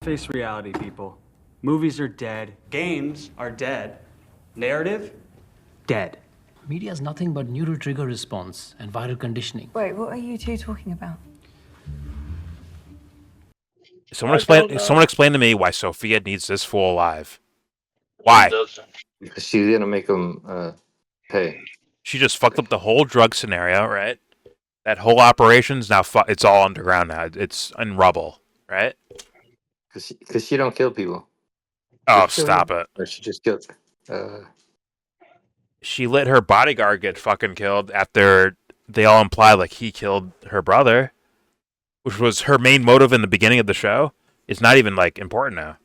Face reality, people. Movies are dead. Games are dead. Narrative? Dead. Media is nothing but neural trigger response and viral conditioning. Wait, what are you two talking about? Someone explain to me why Sophia needs this fool alive. Why? Because she's gonna make him pay. She just fucked up the whole drug scenario, right? That whole operation's now it's all underground now. It's in rubble, right? Because she don't kill people. Oh, stop it. Or she just killed. She let her bodyguard get fucking killed after they all imply like he killed her brother, which was her main motive in the beginning of the show. It's not even like important now.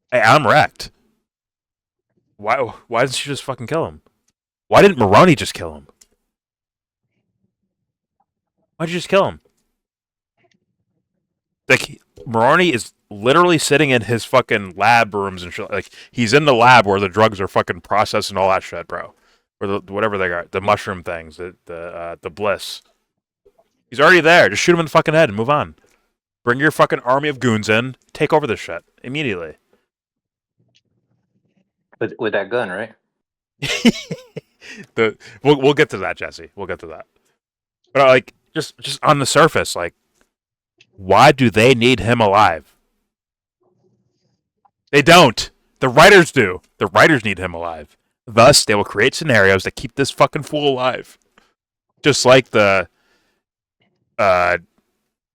Hey, I'm wrecked. Why didn't she just fucking kill him? Why didn't Maroney just kill him? Why'd you just kill him? Like, Maroney is literally sitting in his fucking lab rooms and shit. Like, he's in the lab where the drugs are fucking processed and all that shit, bro. Or whatever they got, the mushroom things, the bliss. He's already there. Just shoot him in the fucking head and move on. Bring your fucking army of goons in. Take over this shit immediately. With that gun, right? We'll get to that, Jesse. We'll get to that. But like, just on the surface, like, why do they need him alive? They don't. The writers do. The writers need him alive. Thus, they will create scenarios that keep this fucking fool alive. Just like the fucking,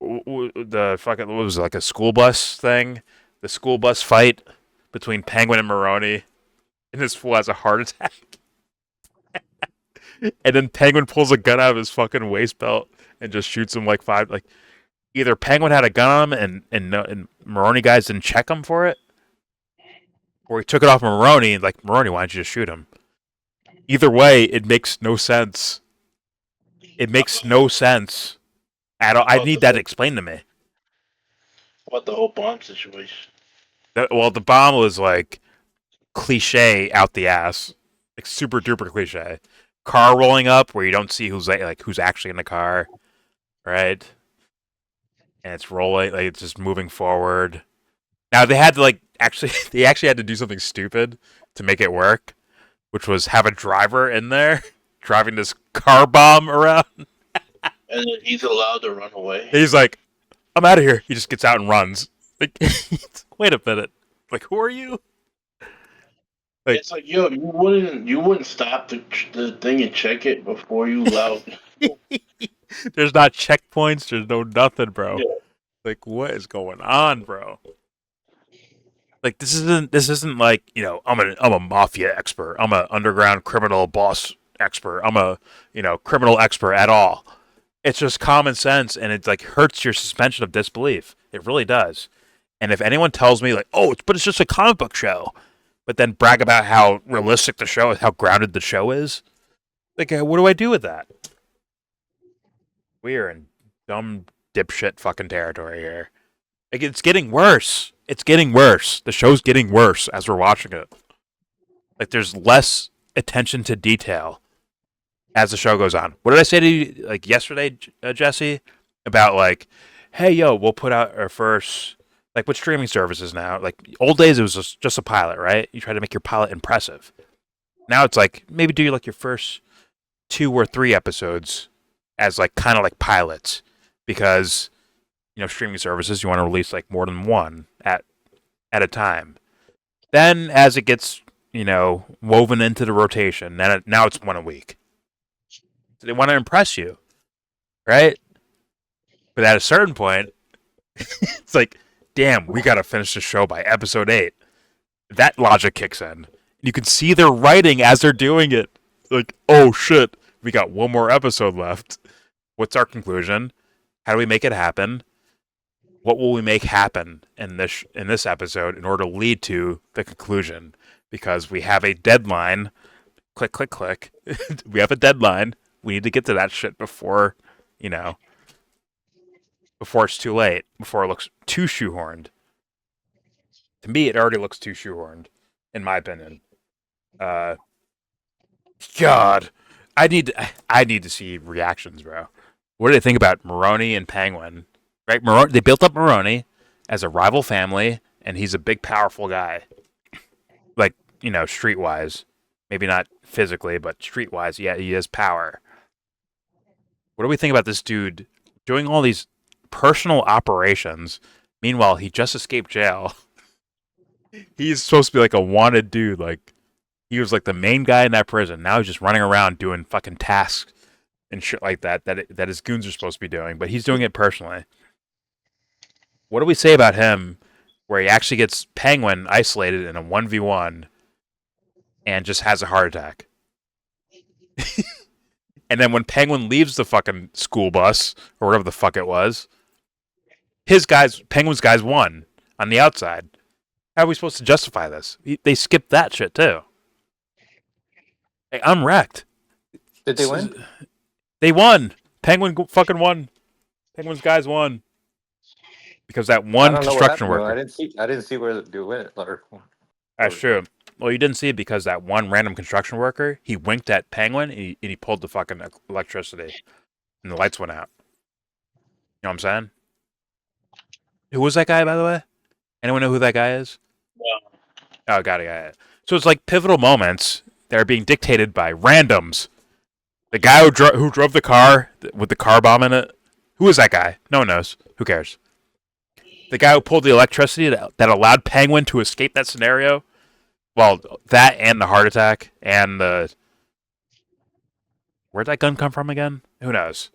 what was it, like a school bus thing? The school bus fight between Penguin and Maroney. And this fool has a heart attack. And then Penguin pulls a gun out of his fucking waist belt and just shoots him like five. Like, either Penguin had a gun on him and Maroney guys didn't check him for it, or he took it off Maroney and like, Maroney, why don't you just shoot him? Either way, it makes no sense. It makes no sense at all. I need that explained to me. What the whole bomb situation? Well, the bomb was like cliche out the ass, like super duper cliche. Car rolling up where you don't see who's actually in the car, right? And it's rolling, like it's just moving forward. Now they had to they actually had to do something stupid to make it work, which was have a driver in there driving this car bomb around. And then he's allowed to run away. He's like, I'm out of here. He just gets out and runs. Like, wait a minute. Like, who are you? Like, it's like, yo, you wouldn't stop the thing and check it before you allowed. There's not checkpoints. There's no nothing, bro. Yeah. Like, what is going on, bro? Like, this isn't like, you know, I'm a mafia expert. I'm a underground criminal boss expert. I'm a, you know, criminal expert at all. It's just common sense, and it like hurts your suspension of disbelief. It really does. And if anyone tells me like, oh, it's just a comic book show, but then brag about how realistic the show is, how grounded the show is, like, what do I do with that? We are in dumb dipshit fucking territory here. Like, it's getting worse. It's getting worse. The show's getting worse as we're watching it. Like, there's less attention to detail as the show goes on. What did I say to you, like, yesterday, Jesse? About, like, hey, yo, we'll put out our first, like, with streaming services now. Like, old days, it was just a pilot, right? You try to make your pilot impressive. Now it's like, maybe do, like, your first 2 or 3 episodes as, like, kind of like pilots. Because, you know, streaming services, you want to release, like, more than one at a time. Then, as it gets, you know, woven into the rotation, now it's one a week. So they want to impress you, right? But at a certain point, it's like, damn, we got to finish the show by episode 8. That logic kicks in. You can see their writing as they're doing it. Like, oh shit, we got one more episode left. What's our conclusion? How do we make it happen? What will we make happen in this episode in order to lead to the conclusion? Because we have a deadline. Click, click, click. We have a deadline. We need to get to that shit before, you know, before it's too late, before it looks too shoehorned. To me, it already looks too shoehorned, in my opinion. God, I need to see reactions, bro. What do they think about Maroney and Penguin? Right, they built up Maroney. as a rival family, and he's a big, powerful guy. Like, streetwise. Maybe not physically, but streetwise, yeah, he has power. What do we think about this dude doing all these personal operations? Meanwhile, he just escaped jail. He's supposed to be like a wanted dude. Like, he was like the main guy in that prison. Now he's just running around doing fucking tasks and shit like that his goons are supposed to be doing, but he's doing it personally. What do we say about him where he actually gets Penguin isolated in a 1v1 and just has a heart attack? And then when Penguin leaves the fucking school bus, or whatever the fuck it was, Penguin's guys won on the outside. How are we supposed to justify this? They skipped that shit too. Hey, I'm wrecked. Did they win? They won. Penguin fucking won. Penguin's guys won. Because that one construction worker. I didn't see where they went. That's true. Well, you didn't see it because that one random construction worker, he winked at Penguin and he pulled the fucking electricity. And the lights went out. You know what I'm saying? Who was that guy, by the way? Anyone know who that guy is? No. Oh, got it. So it's like pivotal moments that are being dictated by randoms. The guy who drove the car with the car bomb in it. Who is that guy? No one knows. Who cares? The guy who pulled the electricity that allowed Penguin to escape that scenario. Well, that and the heart attack and the... Where'd that gun come from again? Who knows?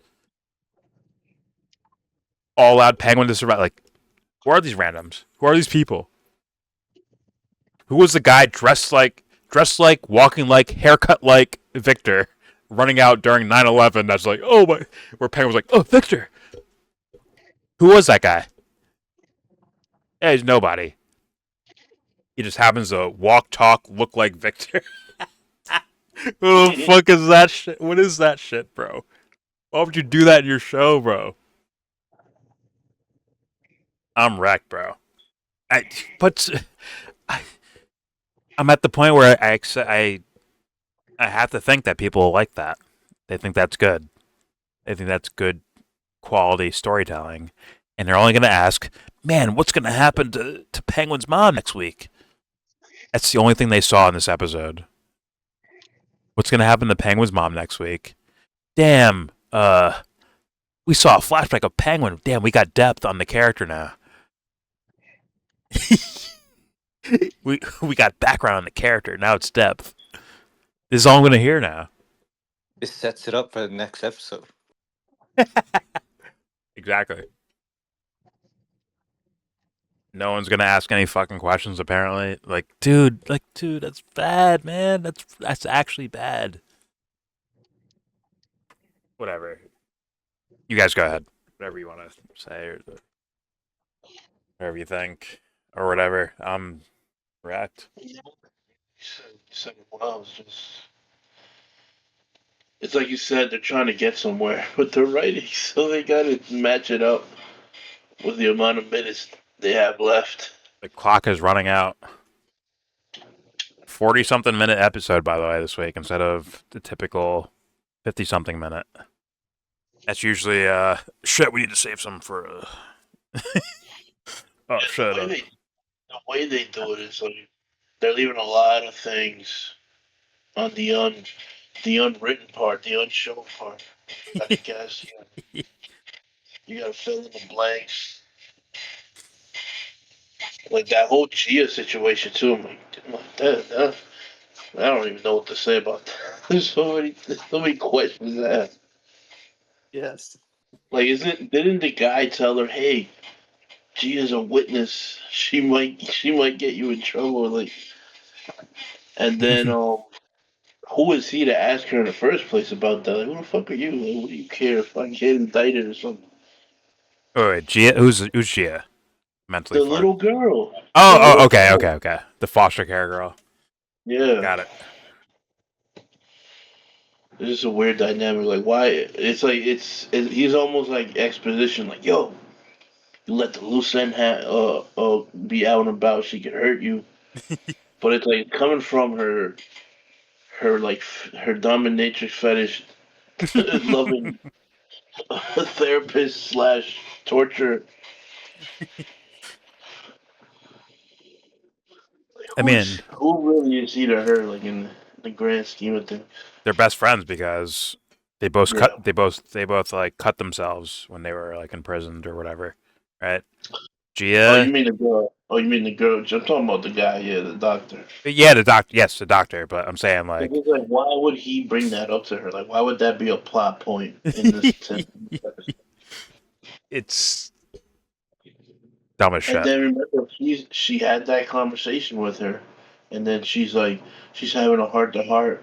All allowed Penguin to survive. Like, who are these randoms? Who are these people? Who was the guy dressed like, walking like, haircut like Victor, running out during 9/11? That's like, oh my... Where Penguin was like, oh, Victor! Who was that guy? Yeah, he's nobody. He just happens to walk, talk, look like Victor. Who the fuck is that shit? What is that shit, bro? Why would you do that in your show, bro? I'm wrecked, bro. I'm at the point where I have to think that people like that. They think that's good. They think that's good quality storytelling. And they're only going to ask, man, what's going to happen to Penguin's mom next week? That's the only thing they saw in this episode. What's going to happen to Penguin's mom next week? Damn, we saw a flashback of Penguin. Damn, we got depth on the character now. we got background on the character. Now it's depth. This is all I'm going to hear now. This sets it up for the next episode. Exactly. No one's gonna ask any fucking questions. Apparently, dude, that's bad, man. That's actually bad. Whatever. You guys go ahead. Whatever you want to say, or whatever you think, or whatever. I'm wrecked. You said it well. It's like you said, they're trying to get somewhere with the writing, so they got to match it up with the amount of minutes they have left. The clock is running out. 40-something minute episode, by the way, this week instead of the typical 50-something minute. That's usually shit. We need to save some for. Oh shit! The way they do it is like they're leaving a lot of things on the unwritten part, the unshown part. I guess you gotta fill in the blanks. Like that whole Gia situation too. I'm like that. I don't even know what to say about that. There's so many questions to ask. Yes. Like, didn't the guy tell her, "Hey, Gia's a witness. She might get you in trouble." Like, and then who is he to ask her in the first place about that? Like, who the fuck are you? Like, what do you care if I get indicted or something? Oh, wait, Gia? Who's Gia? Mentally The far. little girl. Oh, okay. The foster care girl. Yeah. Got it. It's just a weird dynamic. Like, why? It's like he's almost like exposition. Like, yo, you let the loose end be out and about. She could hurt you. But it's like coming from her her dominatrix fetish, loving therapist slash torture. I mean, Who really is he to her? Like in the grand scheme of things. they're best friends because they both Yeah. they both like cut themselves when they were like imprisoned or whatever, right? Oh, you Gia, mean the girl? Oh, you mean the girl? I'm talking about the guy. Yeah, the doctor. yeah, yes, the doctor. But I'm saying It's like, just like, why would he bring that up to her? Like, why would that be a plot point in this episode? it's dumb as And shit. then remember, she had that conversation with her, and then she's like, she's having a heart to heart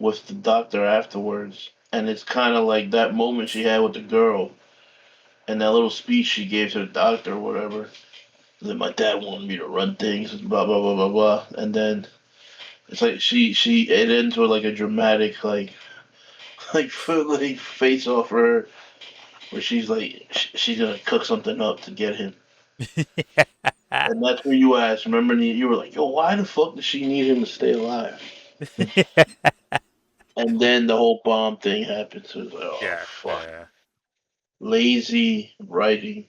with the doctor afterwards, and it's kind of like that moment she had with the girl, and that little speech she gave to the doctor or whatever. That my dad wanted me to run things, blah blah blah blah blah, and then it's like she it ends with like a dramatic like face off her where she's like she's gonna cook something up to get him. And that's where you asked. Remember, you were like, "Yo, why the fuck does she need him to stay alive?" And then the whole bomb thing happened. So it's like, "Oh Yeah, fuck, yeah, lazy writing."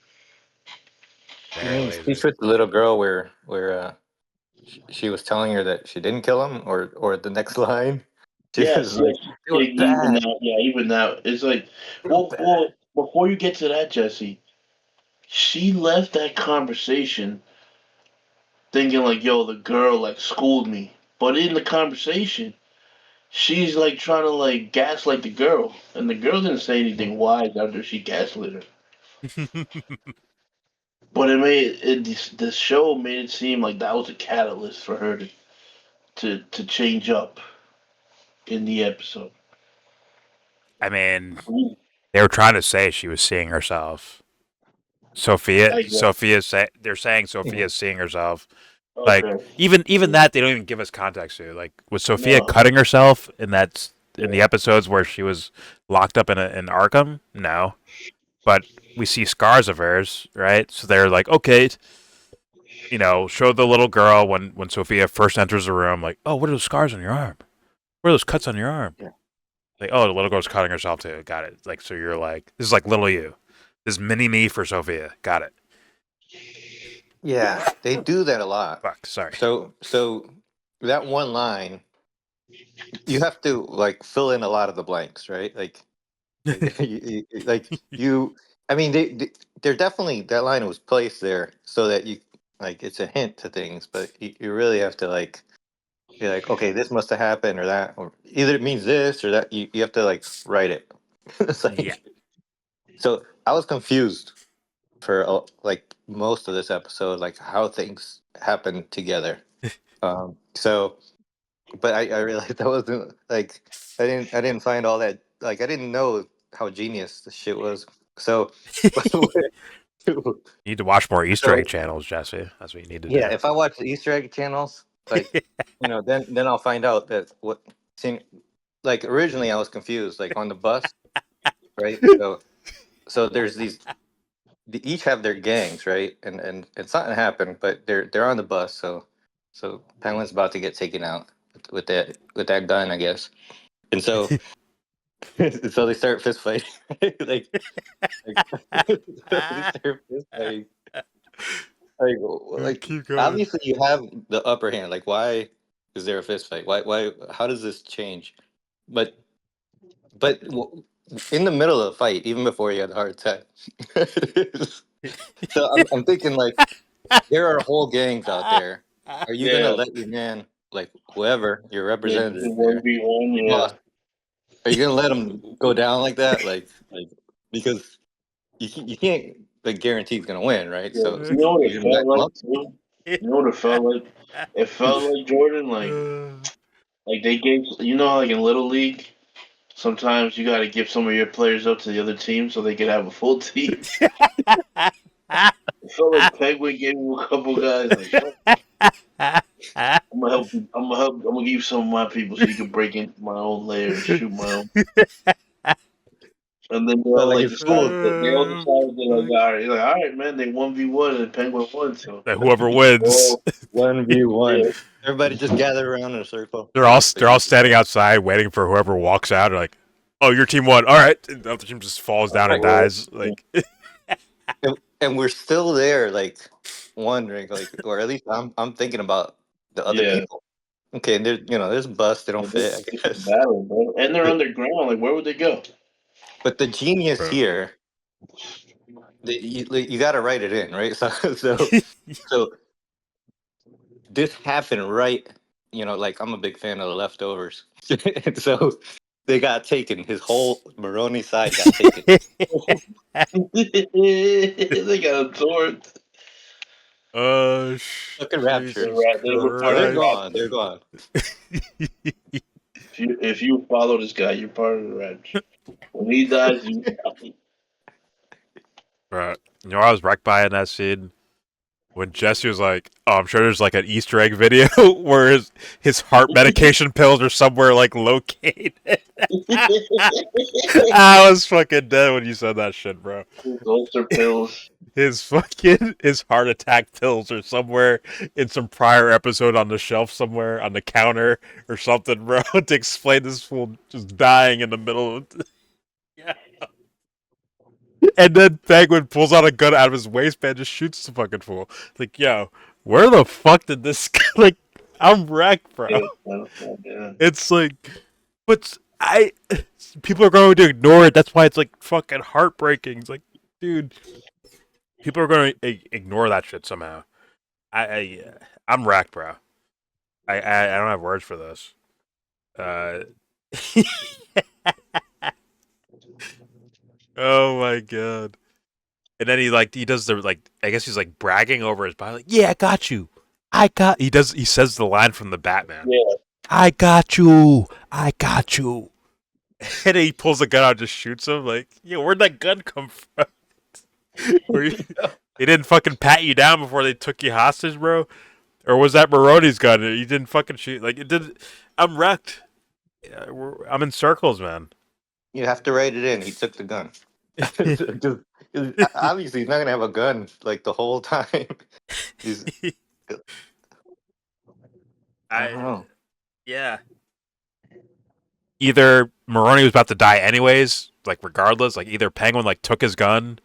You very mean lazy. speech with the little girl where she was telling her that she didn't kill him, or the next line, she was Yes, like, yes. "It was Even bad, now, yeah, even now, it's like, real well, bad." before you get to that, Jesse, she left that conversation thinking like, "Yo, the girl like schooled me," but in the conversation, she's like trying to like gaslight the girl, and the girl didn't say anything wise after she gaslit her. But it made the show made it seem like that was a catalyst for her to change up in the episode. I mean, Mm, they were trying to say she was seeing herself. Sophia, I guess. they're saying Yeah. Sophia's seeing herself. Like Okay. even that they don't even give us context to. Like was Sophia No. cutting herself in the Yeah. episodes where she was locked up in Arkham? No, but we see scars of hers, right? So they're like, okay, show the little girl when Sophia first enters the room, like, oh, what are those scars on your arm? What are those cuts on your arm? Yeah. Like, oh, the little girl's cutting herself too. Got it. Like, so you're like, this is like little you. This is mini me for Sophia. Got it. Yeah, they do that a lot. Fuck. Sorry. So that one line, you have to like fill in a lot of the blanks, right? Like like you. I mean, they're definitely that line was placed there so that you like it's a hint to things, but you really have to like be like, okay, this must have happened or that, or either it means this or that. You have to like write it. It's Yeah. like so. I was confused for like most of this episode, like how things happen together. So, but I realized that wasn't like I didn't find all that like I didn't know how genius this shit was. So, You need to watch more Easter egg so channels, Jesse. That's what you need to yeah, do. if I watch the Easter egg channels, like then I'll find out that what see, like originally I was confused, like on the bus, right? So there's they each have their gangs, right? And something happened, but they're on the bus, so Penguin's about to get taken out with that gun, I guess. And so so they start fist fighting. like, so they start fist fighting. Like Keep going. obviously you have the upper hand. Like why is there a fist fight? Why how does this change? But but in the middle of the fight, even before you had the heart attack. So I'm thinking like there are whole gangs out there. Are you gonna Yeah. let your man, like whoever your Yeah. representative One there, v one. your Yeah. boss, are you gonna let him go down like that? Like because you can't like guarantee he's gonna win, right? Yeah. So You know what it you're gonna felt back him like up. too? You know what it felt like? It felt like Jordan, like they gave like in Little League, sometimes you got to give some of your players up to the other team so they can have a full team. It felt like Penguin gave him a couple guys like, "Yo, I'm gonna help you. I'm gonna give you some of my people so you can break into my own lair and shoot my own." And then they But all like like it's cool. decided that they all decided they're like, all right, you're like, all right, man, they 1v1 and Penguin won, so That whoever wins, oh 1v1. yeah, Everybody just gather around in a circle. they're all Like, they're all standing outside waiting for whoever walks out. They're like, "Oh, your team won. All right." And the other team just falls down and like, dies. Like, and we're still there, like wondering, like, or at least I'm thinking about the other Yeah. people. Okay, and there's bus. They don't fit, I It's a guess. battle, bro. And they're But underground. Like, where would they go? the genius Bro. here, you got to write it in, right? So this happened right. Like I'm a big fan of the leftovers, and so they got taken. His whole Maroney side got taken. They got absorbed. Oh, Fucking raptured. Jesus They were Oh, part of they're the Christ. gone. They're rapture. gone. If you follow this guy, you're part of the rapture. When he dies, you die. Right. You know what I was wrecked by in that scene? When Jesse was like, "Oh, I'm sure there's like an Easter egg video where his heart medication pills are somewhere like located." I was fucking dead when you said that shit, bro. Those are pills. His heart attack pills are somewhere in some prior episode on the shelf somewhere on the counter or something, bro. To explain this fool just dying in the middle of yeah. And then Penguin pulls out a gun out of his waistband, just shoots the fucking fool. Like, yo, where the fuck did this like? I'm wrecked, bro. Yeah. It's like, but people are going to ignore it. That's why it's like fucking heartbreaking. It's like, dude, people are going to ignore that shit somehow. I'm wrecked, bro. I don't have words for this. Oh my god. And then he does the like I guess he's like bragging over his body like, "Yeah, I got you. He says the line from the Batman. Yeah. I got you. I got you." And he pulls the gun out and just shoots him like, "Yo, where'd that gun come from?" They didn't fucking pat you down before they took you hostage, bro? Or was that Maroni's gun? You didn't fucking shoot. Like it did. I'm wrecked. I'm in circles, man. You have to write it in. He took the gun. Just- obviously, he's not gonna have a gun like the whole time. He's. I don't know. Yeah. Either Maroni was about to die anyways, like regardless. Like either Penguin like took his gun,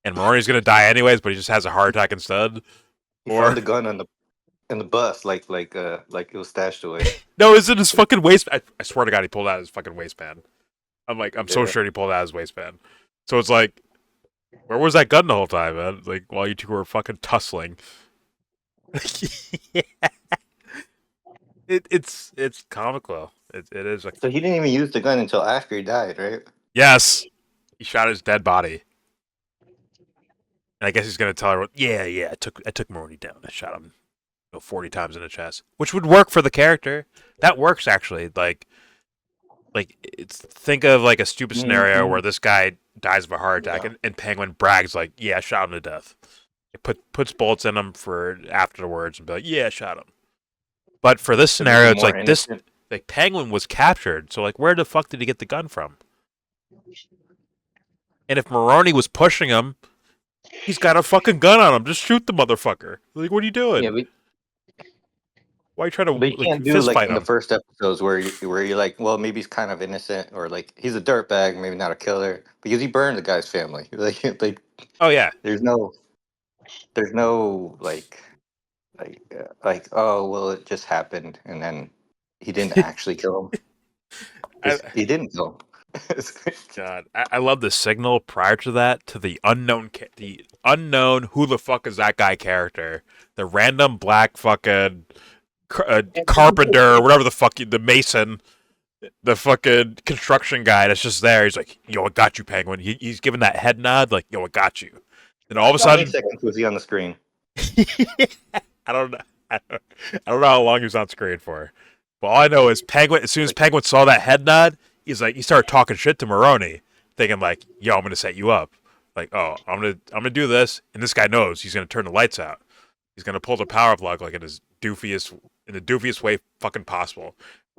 and Maroni's gonna die anyways, but he just has a heart attack instead. He Or found the gun in the bus, like it was stashed away. no, is it his fucking waistband? I swear to God, he pulled out his fucking waistband. I'm so Yeah. sure he pulled out his waistband. So it's like, where was that gun the whole time, man? Like while you two were fucking tussling. It's comical. It is. So he didn't even use the gun until after he died, right? Yes, he shot his dead body, and I guess he's gonna tell her, yeah, I took Maroni down. I shot him, 40 times in the chest, which would work for the character. That works actually. Think of like a stupid scenario where this guy dies of a heart attack, and Penguin brags like, yeah, I shot him to death. It puts bullets in him for afterwards and be like, yeah, I shot him. But for this scenario, it's like this. Like Penguin was captured, so like where the fuck did he get the gun from? And if Maroni was pushing him, he's got a fucking gun on him. Just shoot the motherfucker. Like, what are you doing? Yeah, but Why are you trying to you can't do fist like fight in the him? first episodes where you're like, well, maybe he's kind of innocent, or like he's a dirtbag, maybe not a killer, because he burned the guy's family. Like Oh yeah, there's no like oh well, it just happened, and then he didn't actually kill him. He didn't kill him. God, I love the signal prior to that to the unknown who the fuck is that guy character, the random black fucking carpenter or whatever the fuck the mason, the fucking construction guy that's just there. He's like, yo, I got you, Penguin. He's giving that head nod like, yo, I got you. And all of a How many sudden, seconds was he on the screen? I don't know. I don't know how long he was on screen for. But all I know is Penguin. As soon as Penguin saw that head nod, he started talking shit to Maroni, thinking like, "Yo, I'm gonna set you up. Like, oh, I'm gonna do this, and this guy knows he's gonna turn the lights out. He's gonna pull the power plug like in the doofiest way fucking possible.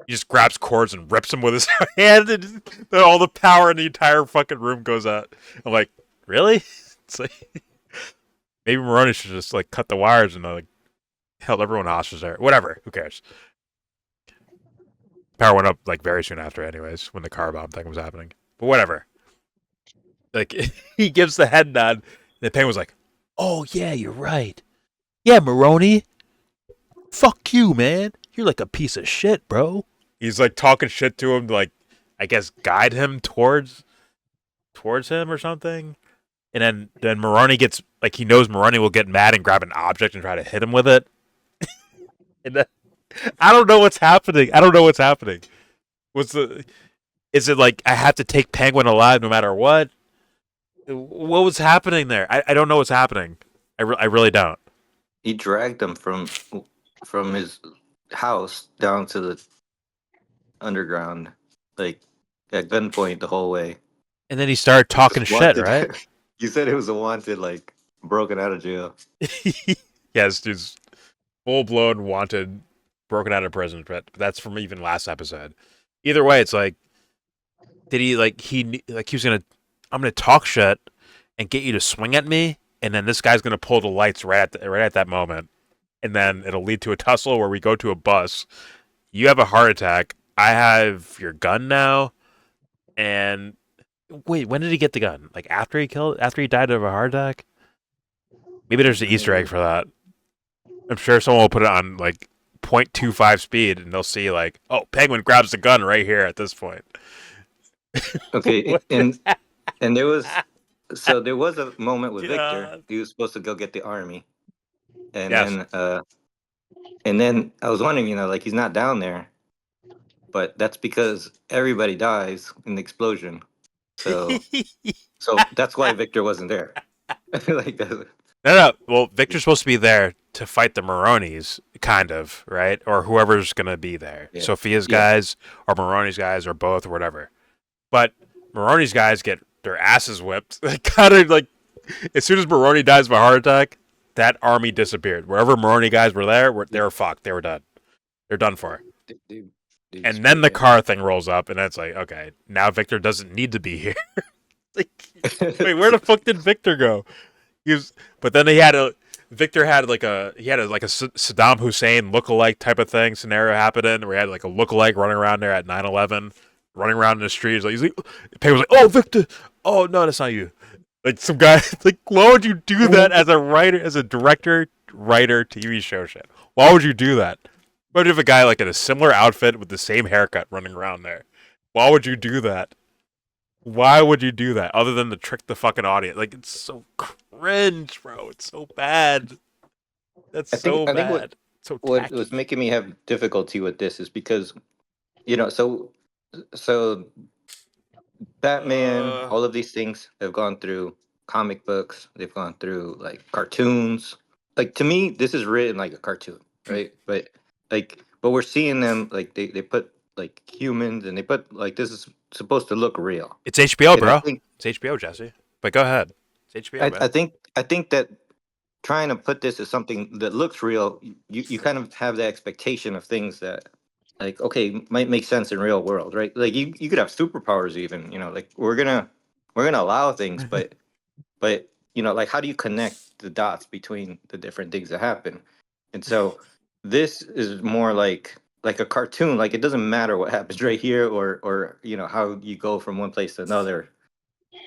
He just grabs cords and rips them with his hand, and then all the power in the entire fucking room goes out. I'm like, really? It's like maybe Maroni should just like cut the wires and like held everyone hostage there. Whatever. Who cares? Power went up like very soon after, anyways, when the car bomb thing was happening. But whatever. Like he gives the head nod. And the Penguin was like, "Oh yeah, you're right. Yeah, Maroni. Fuck you, man. You're like a piece of shit, bro. He's like talking shit to him, like I guess guide him towards him or something. And then Maroni gets like he knows Maroni will get mad and grab an object and try to hit him with it. And then, I don't know what's happening. What's the? Is it like I have to take Penguin alive no matter what? What was happening there? I don't know what's happening. I really don't. He dragged him from his house down to the underground, like at gunpoint the whole way. And then he started talking shit, Wanted. right? You said it was a wanted, like broken out of jail. Yes, dude's full blown wanted, broken out of prison. But that's from even last episode. Either way, it's like, did he like he was gonna? I'm gonna talk shit and get you to swing at me, and then this guy's gonna pull the lights right at that moment, and then it'll lead to a tussle where we go to a bus. You have a heart attack. I have your gun now, and wait, when did he get the gun? Like after he died of a heart attack? Maybe there's an Easter egg for that. I'm sure someone will put it on like 0.25 speed, and they'll see like, oh, Penguin grabs the gun right here at this point. Okay, and there was a moment with Victor. God. He was supposed to go get the army, and Yes. then I was wondering, like he's not down there, but that's because everybody dies in the explosion. So that's why Victor wasn't there. Like No. Well, Victor's supposed to be there to fight the Maronis, kind of, right? Or whoever's gonna be there. Yeah. Sophia's Yeah. guys, or Maroni's guys, or both, or whatever. But Maroni's guys get their asses whipped. Kind of like as soon as Maroni dies of a heart attack, that army disappeared. Wherever Maroni guys were there, they were fucked. They were done. They're done for. Dude, And then the car thing rolls up, and it's like, okay, now Victor doesn't need to be here. Like, wait, where the fuck did Victor go? But then Victor had like a Saddam Hussein lookalike type of thing scenario happening, where he had like a lookalike running around there at 9/11, running around in the streets. Like, Peg was like, "Oh, Victor! Oh no, that's not you." Like some guy. Like, why would you do that as a writer, as a director, writer, TV show shit? Why would you do that? Why would you have a guy like in a similar outfit with the same haircut running around there? Why would you do that? Why would you do that other than to trick the fucking audience? Like, it's so cringe, bro. It's so bad. That's I think bad. So what tacky. was making me have difficulty with this is because, so Batman, all of these things have gone through comic books. They've gone through like cartoons. Like to me, this is written like a cartoon, right? But we're seeing them like they put like humans and they put like this is supposed to look real. It's HBO, And bro. It's HBO, Jesse. But go ahead. It's HBO, man. I think that trying to put this as something that looks real, you kind of have the expectation of things that like okay might make sense in real world, right? Like you could have superpowers even, like we're gonna allow things, but like how do you connect the dots between the different things that happen? And so this is more like a cartoon. Like it doesn't matter what happens right here or how you go from one place to another.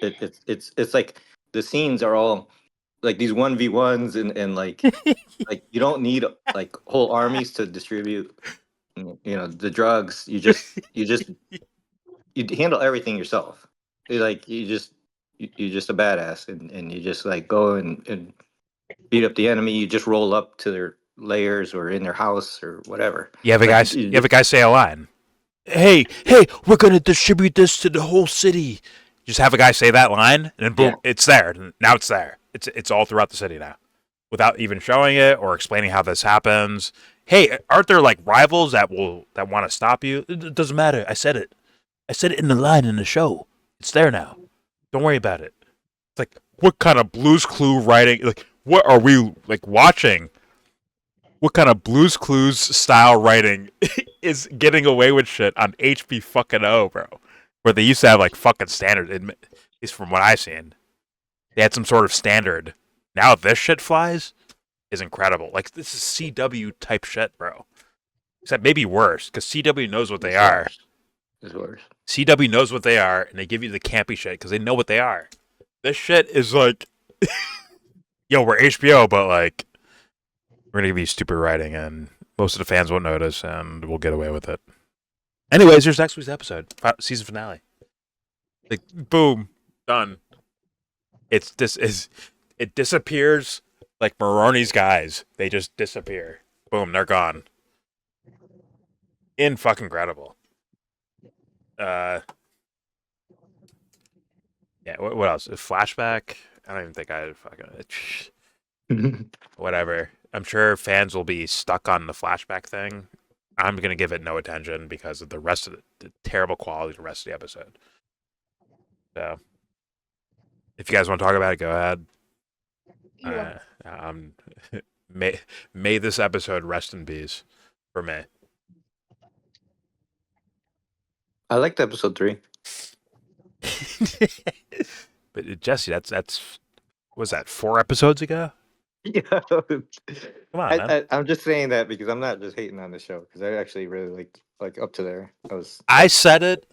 It's like the scenes are all like these 1v1s and like you don't need like whole armies to distribute the drugs. You handle everything yourself. You're just a badass and you just like go and beat up the enemy. You just roll up to their layers or in their house or whatever. You have a guy say a line. Hey, we're gonna distribute this to the whole city. Just have a guy say that line, and then boom, It's there. Now it's there. It's all throughout the city now, without even showing it or explaining how this happens. Hey, aren't there like rivals that want to stop you? It doesn't matter. I said it. I said it in the line in the show. It's there now. Don't worry about it. It's like, what kind of Blue's Clue writing? Like, what are we like watching? What kind of Blue's Clues style writing is getting away with shit on HB fucking O, bro? Where they used to have like fucking standard, at least from what I've seen. They had some sort of standard. Now this shit flies is incredible. Like, this is CW type shit, bro. Except maybe worse, because CW knows what they are. It's worse. CW knows what they are, and they give you the campy shit because they know what they are. This shit is like, yo, we're HBO, but like, we're gonna give you stupid writing, and most of the fans won't notice, and we'll get away with it. Anyways, here's next week's episode, season finale. Like, boom, done. It disappears like Maroni's guys. They just disappear. Boom, they're gone. In fucking incredible. Yeah. What else? A flashback. I don't even think I fucking whatever. I'm sure fans will be stuck on the flashback thing. I'm gonna give it no attention because of the rest of the terrible quality of the rest of the episode. So, if you guys want to talk about it, go ahead. May this episode rest in peace for me. I liked episode 3. But Jesse, that's was that 4 episodes ago? Yeah. Come on, man. I'm just saying that because I'm not just hating on the show because I actually really like up to there. I said it.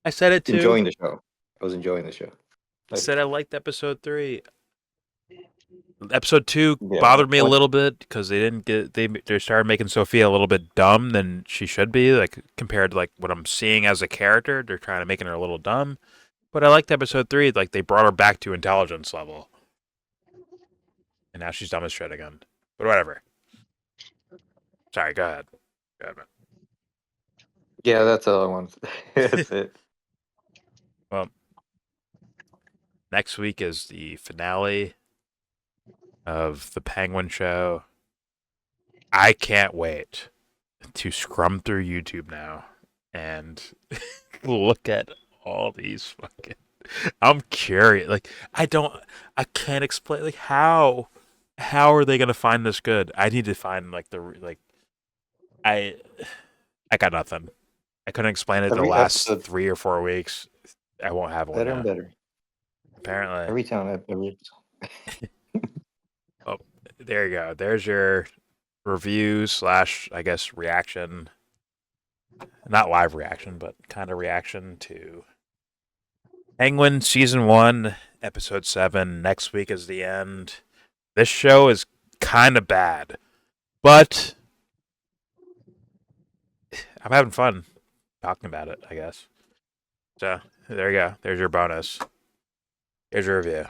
I said it too. Enjoying the show. I was enjoying the show. I said I liked episode 3. Episode 2 bothered me a little bit because they started making Sophia a little bit dumb than she should be, like compared to like what I'm seeing as a character. They're trying to making her a little dumb. But I liked episode 3, like they brought her back to intelligence level. And now she's dumb as shit again. But whatever. Sorry, go ahead. Go ahead, man. Yeah, that's all I want. That's it. Well, next week is the finale of the Penguin Show. I can't wait to scrum through YouTube now and look at all these fucking. I'm curious. Like I can't explain. Like how are they gonna find this good? I need to find I got nothing. I couldn't explain it the last 3 or 4 weeks. I won't have one. Better and better. Apparently. Every time. Oh, there you go. There's your review / I guess reaction. Not live reaction, but kind of reaction to Penguin Season 1, Episode 7. Next week is the end. This show is kind of bad, but I'm having fun talking about it, I guess. So, there you go. There's your bonus. Here's your review.